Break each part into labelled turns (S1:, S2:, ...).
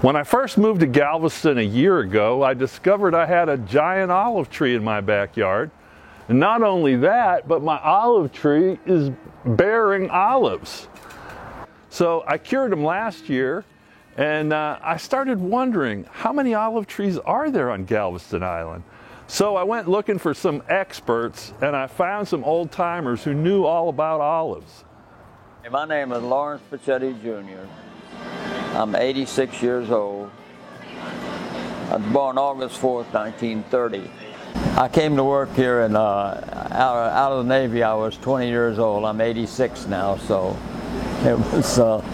S1: When I first moved to Galveston a year ago, I discovered I had a giant olive tree in my backyard. And not only that, but my olive tree is bearing olives. So I cured them last year, and I started wondering, how many olive trees are there on Galveston Island? So I went looking for some experts, and I found some old timers who knew all about olives.
S2: My name is Lawrence Pichetti Jr. I'm 86 years old. I was born August 4th, 1930. I came to work here and out of the Navy. I was 20 years old. I'm 86 now, so it was. So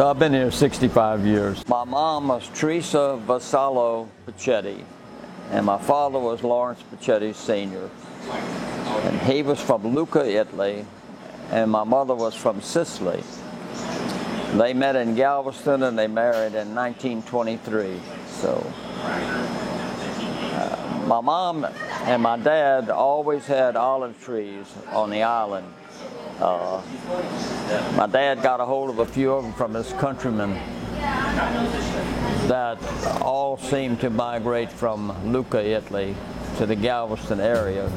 S2: I've been here 65 years. My mom was Teresa Vassallo Pichetti, and my father was Lawrence Pichetti Sr. And he was from Lucca, Italy, and my mother was from Sicily. They met in Galveston and they married in 1923. So my mom and my dad always had olive trees on the island. My dad got a hold of a few of them from his countrymen that all seemed to migrate from Lucca, Italy to the Galveston area.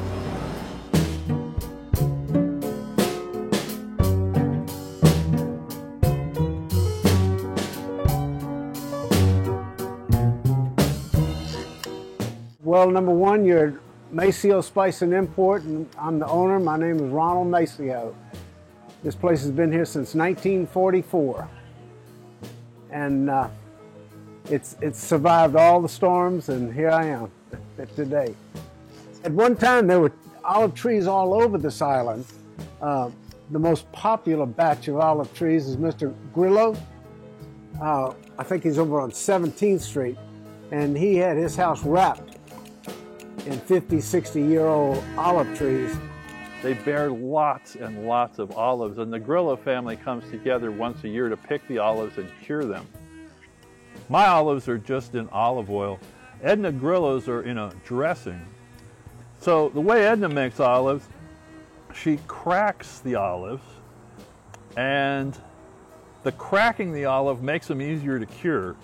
S3: Well, number one, you're Maceo Spice and Import, and I'm the owner. My name is Ronald Maceo. This place has been here since 1944, and it's survived all the storms, and here I am today. At one time, there were olive trees all over this island. The most popular batch of olive trees is Mr. Grillo. I think he's over on 17th Street, and he had his house wrapped in 50, 60-year-old olive trees.
S1: They bear lots and lots of olives, and the Grillo family comes together once a year to pick the olives and cure them. My olives are just in olive oil. Edna Grillo's are in a dressing. So the way Edna makes olives, she cracks the olives, and the cracking the olive makes them easier to cure.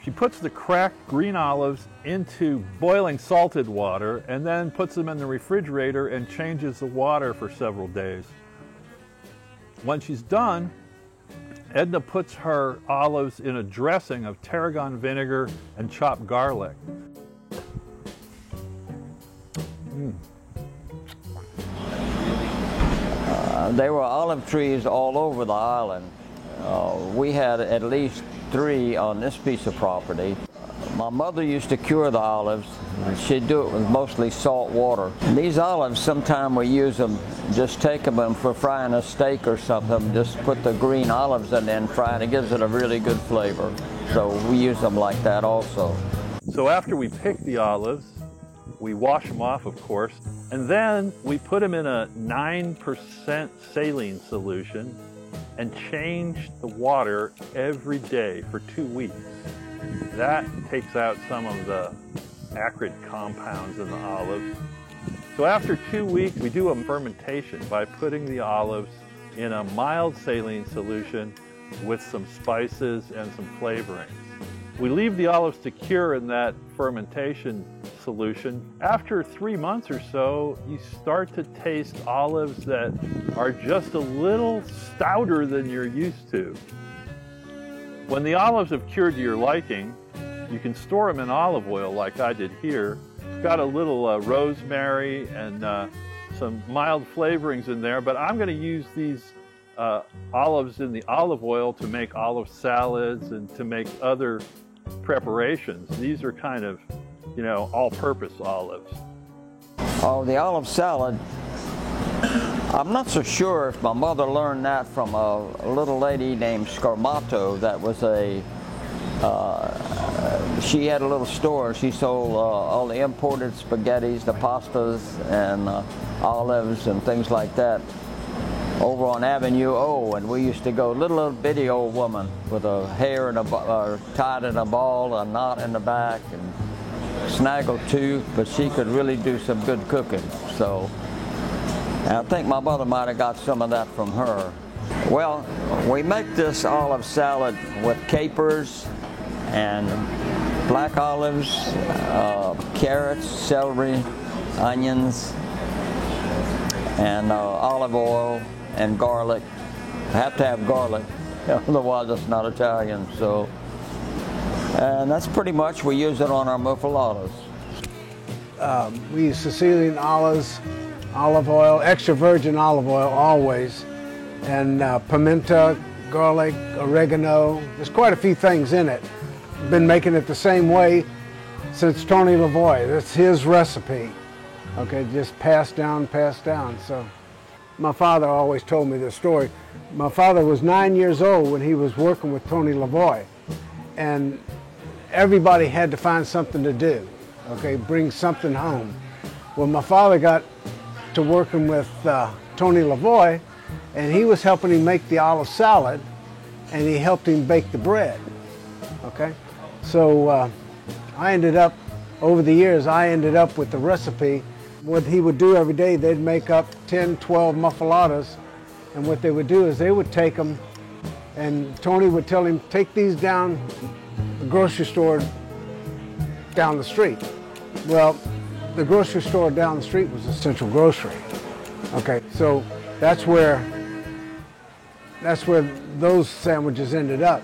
S1: She puts the cracked green olives into boiling salted water and then puts them in the refrigerator and changes the water for several days. When she's done, Edna puts her olives in a dressing of tarragon vinegar and chopped garlic.
S2: There were olive trees all over the island. We had at least 3 on this piece of property. My mother used to cure the olives. She'd do it with mostly salt water. These olives, sometimes we use them, just take them for frying a steak or something, just put the green olives in there and fry it. It gives it a really good flavor. So we use them like that also.
S1: So after we pick the olives, we wash them off, of course, and then we put them in a 9% saline solution and change the water every day for 2 weeks. That takes out some of the acrid compounds in the olives. So after 2 weeks, we do a fermentation by putting the olives in a mild saline solution with some spices and some flavorings. We leave the olives to cure in that fermentation solution. After 3 months or so, you start to taste olives that are just a little stouter than you're used to. When the olives have cured to your liking, you can store them in olive oil like I did here. It's got a little rosemary and some mild flavorings in there, but I'm going to use these olives in the olive oil to make olive salads and to make other preparations. These are kind of, you know, all-purpose olives.
S2: Oh, the olive salad, I'm not so sure if my mother learned that from a little lady named Scarmato that was she had a little store. She sold all the imported spaghettis, the pastas, and olives and things like that over on Avenue O, and we used to go, little bitty old woman with her hair tied in a ball, a knot in the back, and snaggle tooth, but she could really do some good cooking. So I think my mother might have got some of that from her. Well, we make this olive salad with capers, and black olives, carrots, celery, onions, and olive oil and garlic. I have to have garlic, otherwise it's not Italian. So, and that's pretty much, we use it on our muffulettas.
S3: We use Sicilian olives, olive oil, extra virgin olive oil always, and pimento, garlic, oregano. There's quite a few things in it. Been making it the same way since Tony Lavoie. That's his recipe. Okay, just passed down, passed down. So my father always told me this story. My father was 9 years old when he was working with Tony Lavoie, and everybody had to find something to do. Okay, bring something home. Well, my father got to working with Tony Lavoie, and he was helping him make the olive salad, and he helped him bake the bread. Okay, so I ended up, over the years, I ended up with the recipe. What he would do every day, they'd make up 10, 12 muffulettas, and what they would do is they would take them, and Tony would tell him, take these down the grocery store down the street. Well, the grocery store down the street was a Central Grocery. Okay, so that's where those sandwiches ended up.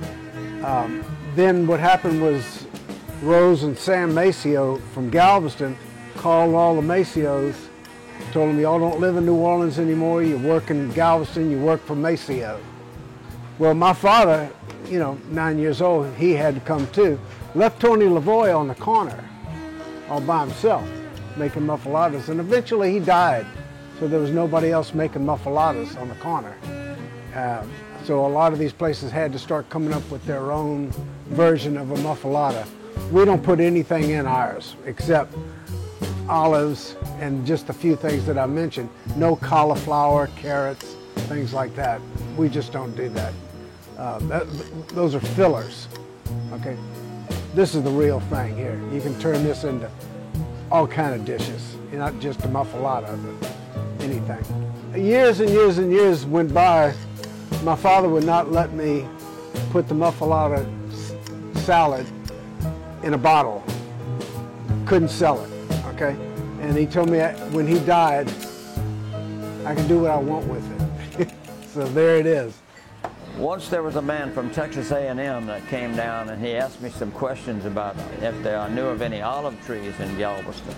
S3: Then what happened was Rose and Sam Maceo from Galveston called all the Maceos, told them, y'all don't live in New Orleans anymore, you work in Galveston, you work for Maceo. Well, my father, 9 years old, he had to come too, left Tony Lavoie on the corner all by himself, making muffulettas, and eventually he died, so there was nobody else making muffulettas on the corner. So a lot of these places had to start coming up with their own version of a muffuletta. We don't put anything in ours except olives and just a few things that I mentioned. No cauliflower, carrots, things like that. We just don't do that. Those are fillers, okay? This is the real thing here. You can turn this into all kind of dishes, not just a muffuletta, but anything. Years and years and years went by. My father would not let me put the muffuletta salad in a bottle. Couldn't sell it, okay? And he told me when he died, I can do what I want with it. So there it is.
S2: Once there was a man from Texas A&M that came down, and he asked me some questions about if I knew of any olive trees in Galveston.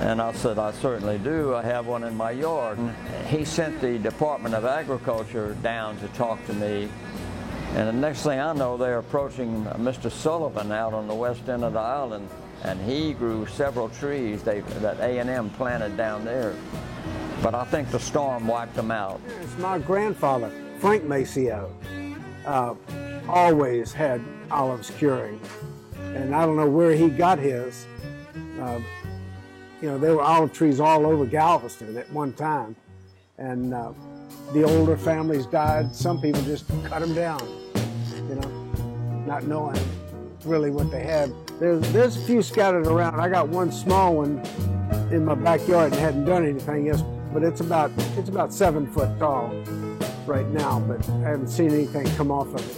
S2: And I said, I certainly do. I have one in my yard. And he sent the Department of Agriculture down to talk to me. And the next thing I know, they're approaching Mr. Sullivan out on the west end of the island. And he grew several trees that A&M planted down there. But I think the storm wiped them out.
S3: It's my grandfather, Frank Maceo, always had olives curing. And I don't know where he got his. There were olive trees all over Galveston at one time. And the older families died. Some people just cut them down, not knowing really what they had. There's a few scattered around. I got one small one in my backyard and hadn't done anything yet, but it's about 7 foot tall right now, but I haven't seen anything come off of it.